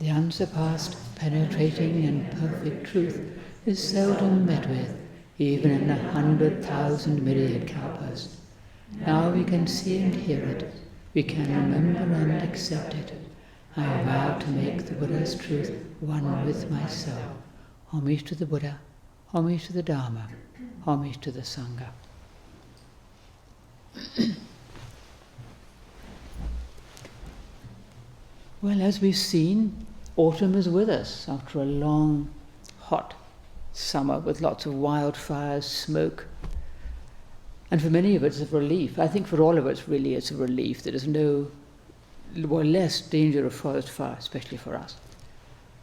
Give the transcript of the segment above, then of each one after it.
The unsurpassed, penetrating and perfect truth is seldom met with, even in 100,000 myriad kalpas. Now we can see and hear it, we can remember and accept it. I vow to make the Buddha's truth one with myself. Homage to the Buddha, homage to the Dharma, homage to the Sangha. Well, as we've seen, autumn is with us after a long, hot summer with lots of wildfires, smoke. And for many of us, it's a relief. I think for all of us, really, it's a relief. There is less danger of forest fire, especially for us.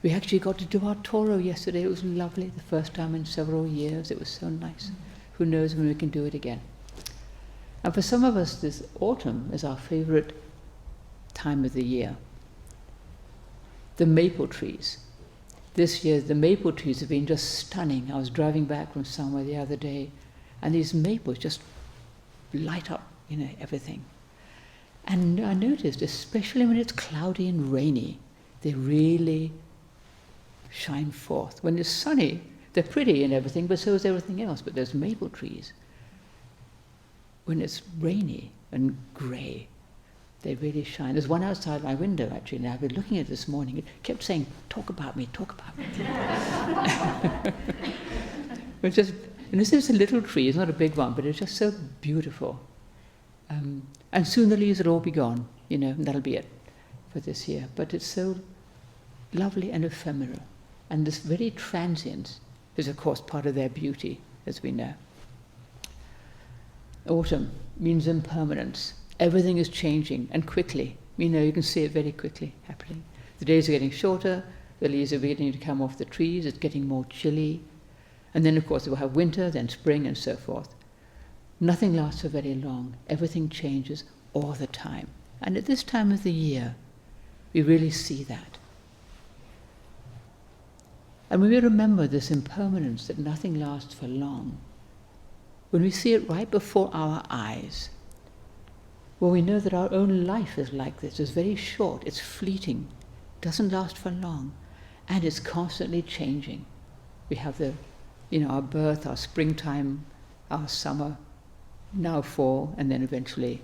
We actually got to do our Toro yesterday. It was lovely, the first time in several years. It was so nice. Who knows when we can do it again. And for some of us, this autumn is our favorite time of the year. The maple trees. This year, the maple trees have been just stunning. I was driving back from somewhere the other day, and these maples just light up, everything. And I noticed, especially when it's cloudy and rainy, they really shine forth. When it's sunny, they're pretty and everything, but so is everything else. But there's maple trees. When it's rainy and grey, they really shine. There's one outside my window, actually, and I've been looking at it this morning. It kept saying, talk about me, talk about me. And this is a little tree, it's not a big one, but it's just so beautiful. And soon the leaves will all be gone, and that'll be it for this year. But it's so lovely and ephemeral. And this very transience is, of course, part of their beauty, as we know. Autumn means impermanence. Everything is changing, and quickly. You can see it very quickly happening. The days are getting shorter, the leaves are beginning to come off the trees, it's getting more chilly. And then, of course, we'll have winter, then spring, and so forth. Nothing lasts for very long. Everything changes all the time. And at this time of the year, we really see that. And when we remember this impermanence, that nothing lasts for long, when we see it right before our eyes, well, we know that our own life is like this. It's very short, it's fleeting, doesn't last for long, and it's constantly changing. We have our birth, our springtime, our summer, now fall, and then eventually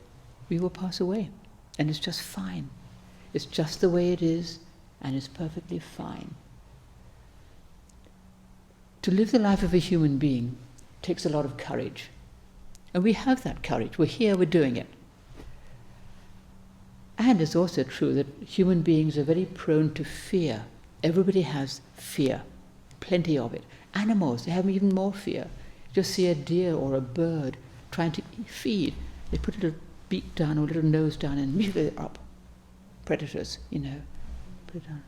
we will pass away. And it's just fine. It's just the way it is, and it's perfectly fine. To live the life of a human being takes a lot of courage. And we have that courage. We're here, we're doing it. And it's also true that human beings are very prone to fear. Everybody has fear, plenty of it. Animals, they have even more fear. Just see a deer or a bird trying to feed. They put a little beak down or a little nose down and immediately they're up. Predators, put it down.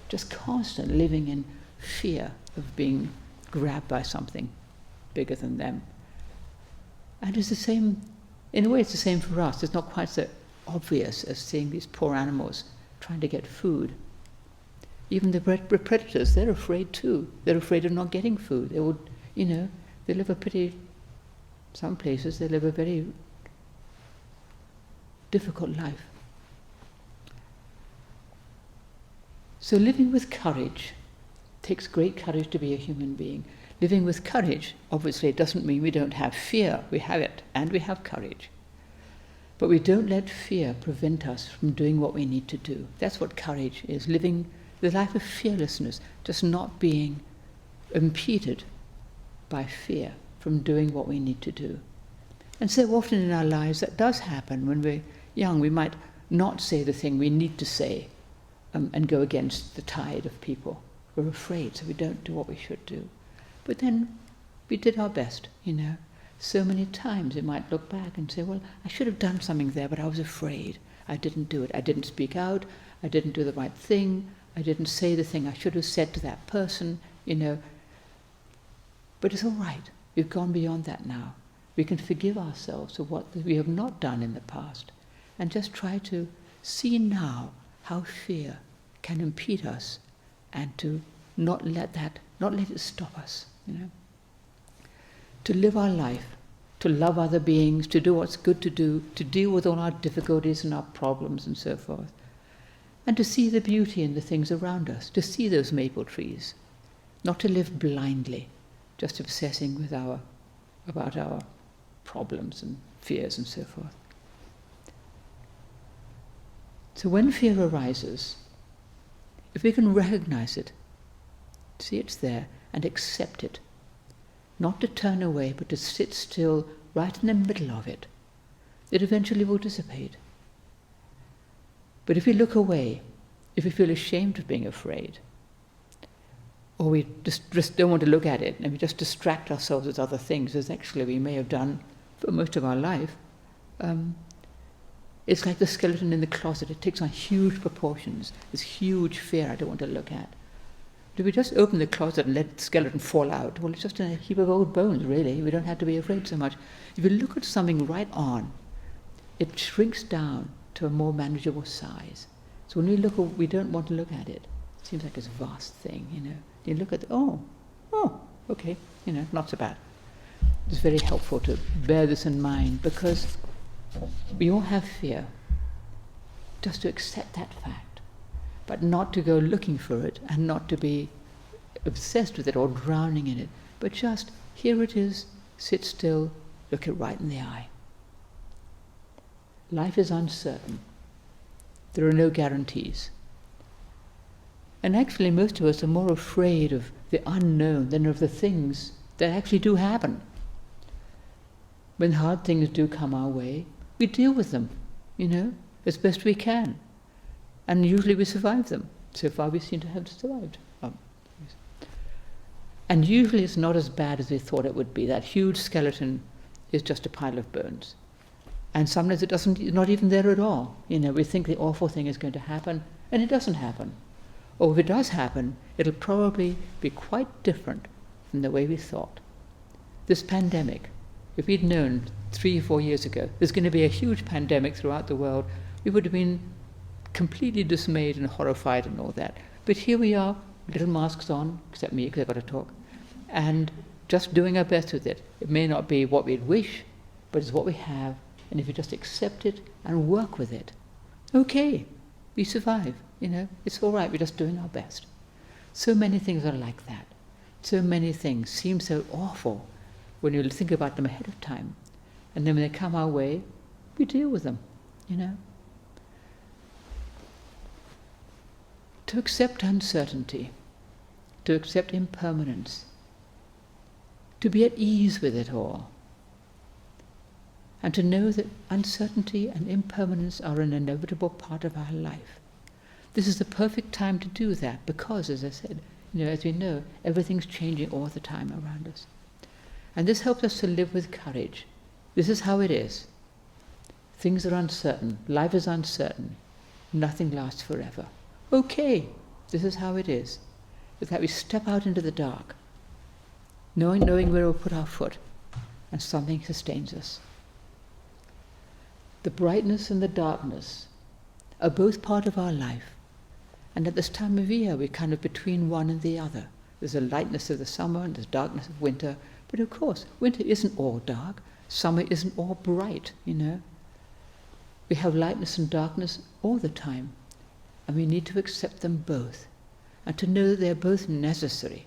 Just constant living in fear of being grabbed by something bigger than them. And it's the same, in a way it's the same for us. It's not quite so obvious as seeing these poor animals trying to get food. Even the predators, they're afraid too. They're afraid of not getting food. They would, they live some places they live a very difficult life. So living with courage takes great courage to be a human being. Living with courage, obviously, doesn't mean we don't have fear. We have it, and we have courage. But we don't let fear prevent us from doing what we need to do. That's what courage is, living the life of fearlessness, just not being impeded by fear from doing what we need to do. And so often in our lives that does happen. When we're young, we might not say the thing we need to say and go against the tide of people. We're afraid, so we don't do what we should do. But then we did our best, So many times we might look back and say, well, I should have done something there, but I was afraid. I didn't do it. I didn't speak out. I didn't do the right thing. I didn't say the thing I should have said to that person, But it's all right. We've gone beyond that now. We can forgive ourselves for what we have not done in the past and just try to see now how fear can impede us and to not let it stop us, To live our life, to love other beings, to do what's good to do, to deal with all our difficulties and our problems and so forth. and to see the beauty in the things around us, to see those maple trees, not to live blindly, just obsessing about our problems and fears and so forth. So when fear arises, if we can recognize it, see it's there, and accept it, not to turn away, but to sit still right in the middle of it, it eventually will dissipate. But if we look away, if we feel ashamed of being afraid, or we just don't want to look at it, and we just distract ourselves with other things, as actually we may have done for most of our life, it's like the skeleton in the closet. It takes on huge proportions, this huge fear I don't want to look at. But if we just open the closet and let the skeleton fall out, well, it's just a heap of old bones, really. We don't have to be afraid so much. If you look at something right on, it shrinks down to a more manageable size. So when we look, we don't want to look at it. It seems like it's a vast thing, You look at, okay, not so bad. It's very helpful to bear this in mind, because we all have fear. Just to accept that fact, but not to go looking for it, and not to be obsessed with it or drowning in it, but just, here it is, sit still, look it right in the eye. Life is uncertain. There are no guarantees. And actually most of us are more afraid of the unknown than of the things that actually do happen. When hard things do come our way, we deal with them, as best we can. And usually we survive them. So far we seem to have survived. And usually it's not as bad as we thought it would be. That huge skeleton is just a pile of bones. And sometimes it's not even there at all. We think the awful thing is going to happen, and it doesn't happen. Or if it does happen, it'll probably be quite different from the way we thought. This pandemic, if we'd known 3 or 4 years ago there's going to be a huge pandemic throughout the world, we would have been completely dismayed and horrified and all that. But here we are, little masks on, except me because I've got to talk, and just doing our best with it. It may not be what we'd wish, but it's what we have, and if you just accept it and work with it, okay, we survive, it's all right, we're just doing our best. So many things are like that. So many things seem so awful when you think about them ahead of time. And then when they come our way, we deal with them, To accept uncertainty, to accept impermanence, to be at ease with it all, and to know that uncertainty and impermanence are an inevitable part of our life. This is the perfect time to do that because, as I said, as we know, everything's changing all the time around us. And this helps us to live with courage. This is how it is. Things are uncertain. Life is uncertain. Nothing lasts forever. Okay, this is how it is. It's that we step out into the dark, knowing where we'll put our foot, and something sustains us. The brightness and the darkness are both part of our life. And at this time of year, we're kind of between one and the other. There's a lightness of the summer and there's darkness of winter. But of course, winter isn't all dark. Summer isn't all bright, We have lightness and darkness all the time. And we need to accept them both. And to know that they're both necessary.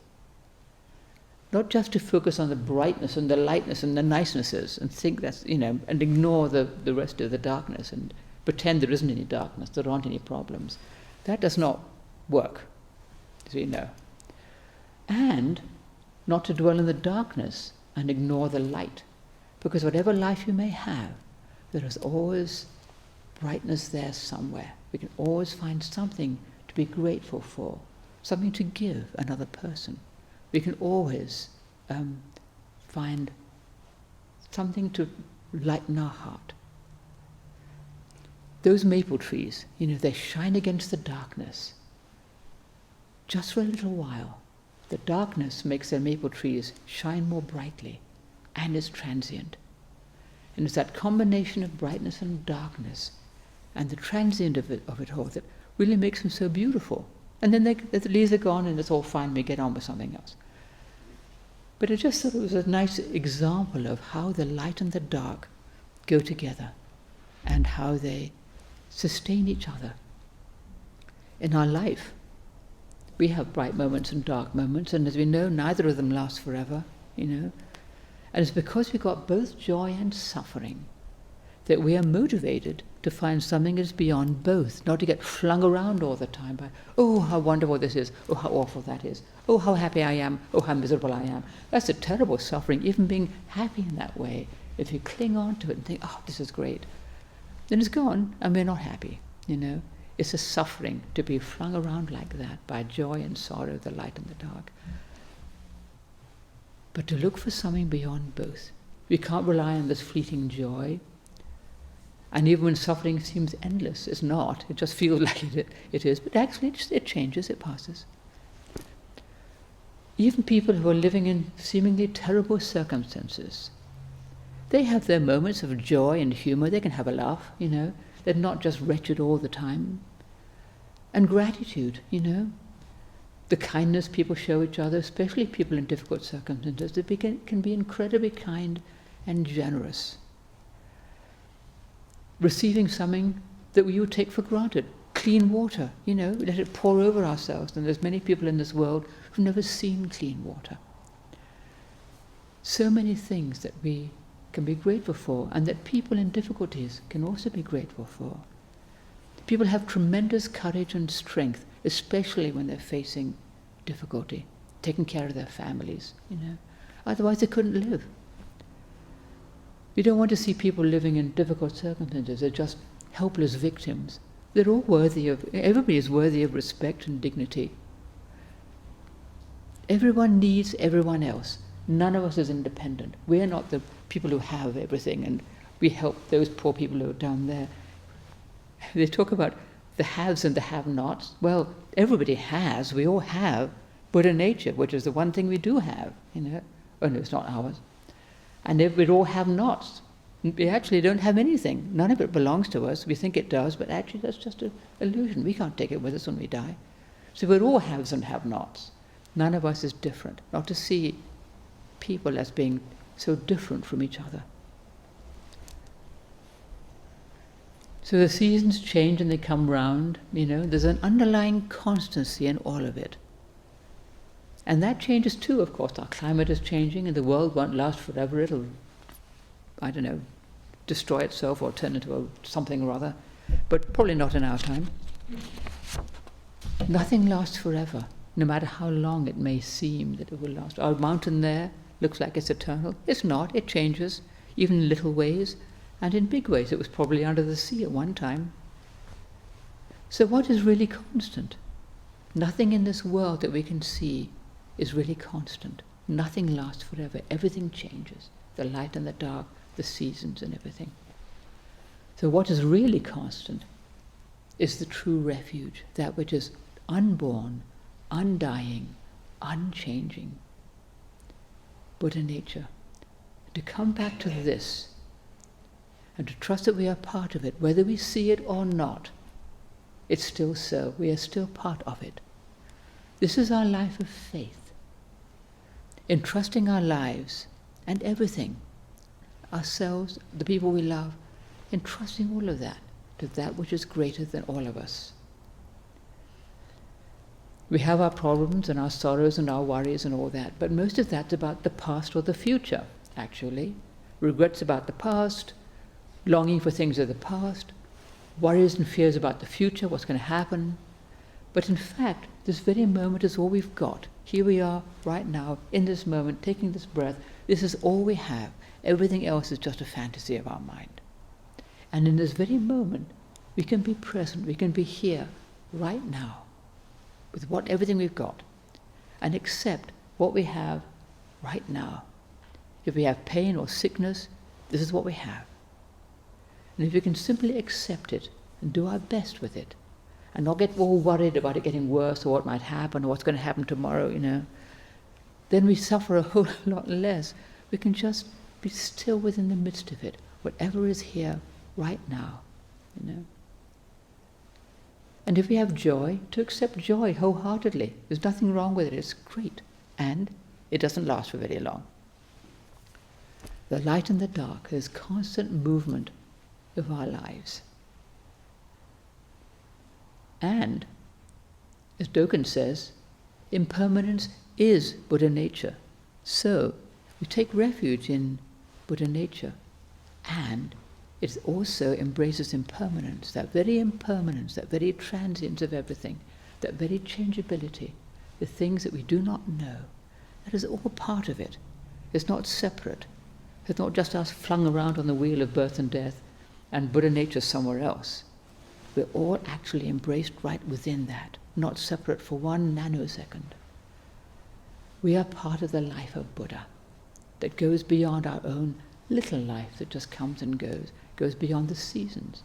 Not just to focus on the brightness and the lightness and the nicenesses and think that's, and ignore the rest of the darkness and pretend there isn't any darkness, there aren't any problems. That does not work, as we know. And not to dwell in the darkness and ignore the light. Because whatever life you may have, there is always brightness there somewhere. We can always find something to be grateful for, something to give another person. We can always find something to lighten our heart. Those maple trees, they shine against the darkness. Just for a little while, the darkness makes the maple trees shine more brightly, and is transient. And it's that combination of brightness and darkness, and the transient of it all, that really makes them so beautiful. And then the leaves are gone, and it's all fine, we get on with something else. But I just thought it was a nice example of how the light and the dark go together, and how they sustain each other. in our life. We have bright moments and dark moments, and as we know, neither of them last forever, And it's because we've got both joy and suffering that we are motivated to find something that is beyond both, not to get flung around all the time by, oh, how wonderful this is, oh, how awful that is, oh, how happy I am, oh, how miserable I am. That's a terrible suffering, even being happy in that way. If you cling on to it and think, oh, this is great, then it's gone and we're not happy, It's a suffering to be flung around like that by joy and sorrow, the light and the dark. But to look for something beyond both. We can't rely on this fleeting joy. And even when suffering seems endless, it's not. It just feels like it is. But actually it changes, it passes. Even people who are living in seemingly terrible circumstances, they have their moments of joy and humor. They can have a laugh, They're not just wretched all the time. And gratitude, The kindness people show each other, especially people in difficult circumstances, they can be incredibly kind and generous. Receiving something that we would take for granted, clean water, let it pour over ourselves. And there's many people in this world who've never seen clean water. So many things that we can be grateful for, and that people in difficulties can also be grateful for. People have tremendous courage and strength, especially when they're facing difficulty, taking care of their families, Otherwise they couldn't live. We don't want to see people living in difficult circumstances. They're just helpless victims. Everybody is worthy of respect and dignity. Everyone needs everyone else. None of us is independent. We are not the people who have everything and we help those poor people who are down there. They talk about the haves and the have-nots. Well, everybody has, we all have Buddha nature, which is the one thing we do have, Oh no, it's not ours. And we all have nots. We actually don't have anything. None of it belongs to us. We think it does, but actually that's just an illusion. We can't take it with us when we die. So we're all haves and have-nots. None of us is different. Not to see people as being so different from each other. So the seasons change and they come round, There's an underlying constancy in all of it. And that changes too, of course. Our climate is changing and the world won't last forever. It'll, destroy itself or turn into something or other. But probably not in our time. Nothing lasts forever, no matter how long it may seem that it will last. Our mountain there looks like it's eternal. It's not. It changes, even in little ways. And in big ways. It was probably under the sea at one time. So what is really constant? Nothing in this world that we can see is really constant. Nothing lasts forever. Everything changes. The light and the dark, the seasons and everything. So what is really constant is the true refuge, that which is unborn, undying, unchanging. Buddha nature. To come back to this and to trust that we are part of it, whether we see it or not, it's still so. We are still part of it. This is our life of faith. Entrusting our lives and everything, ourselves, the people we love, entrusting all of that to that which is greater than all of us. We have our problems and our sorrows and our worries and all that, but most of that's about the past or the future, actually. Regrets about the past, longing for things of the past, worries and fears about the future, what's going to happen. But in fact, this very moment is all we've got. Here we are, right now, in this moment, taking this breath. This is all we have. Everything else is just a fantasy of our mind. And in this very moment, we can be present, we can be here, right now, with everything we've got, and accept what we have right now. If we have pain or sickness, this is what we have. And if we can simply accept it and do our best with it, and not get all worried about it getting worse or what might happen or what's going to happen tomorrow, then we suffer a whole lot less. We can just be still within the midst of it, whatever is here right now, And if we have joy, to accept joy wholeheartedly. There's nothing wrong with it. It's great. And it doesn't last for very long. The light and the dark, there's constant movement of our lives. And As Dogen says, impermanence is Buddha nature. So we take refuge in Buddha nature, and it also embraces impermanence, that very transience of everything, that very changeability, the things that we do not know. That is all part of it. It's not separate. It's not just us flung around on the wheel of birth and death and Buddha nature somewhere else. We're all actually embraced right within that, not separate for 1 nanosecond. We are part of the life of Buddha that goes beyond our own little life that just comes and goes beyond the seasons.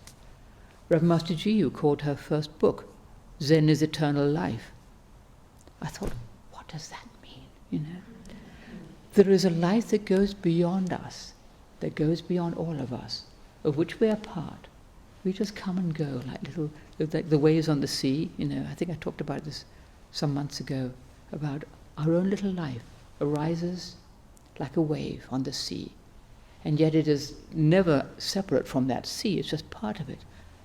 Rev. Master Jiyu called her first book, Zen is Eternal Life. I thought, what does that mean, There is a life that goes beyond us, that goes beyond all of us, of which we are part. We just come and go like the waves on the sea. I think I talked about this some months ago, about our own little life arises like a wave on the sea. And yet it is never separate from that sea, it's just part of it.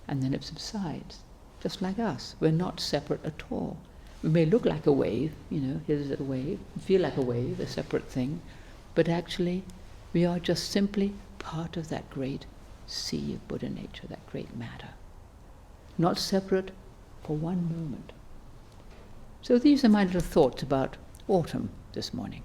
And then it subsides, just like us. We're not separate at all. We may look like a wave, here's a wave, feel like a wave, a separate thing, but actually we are just simply part of that great sea of Buddha nature, that great matter. Not separate for 1 moment. So these are my little thoughts about autumn this morning.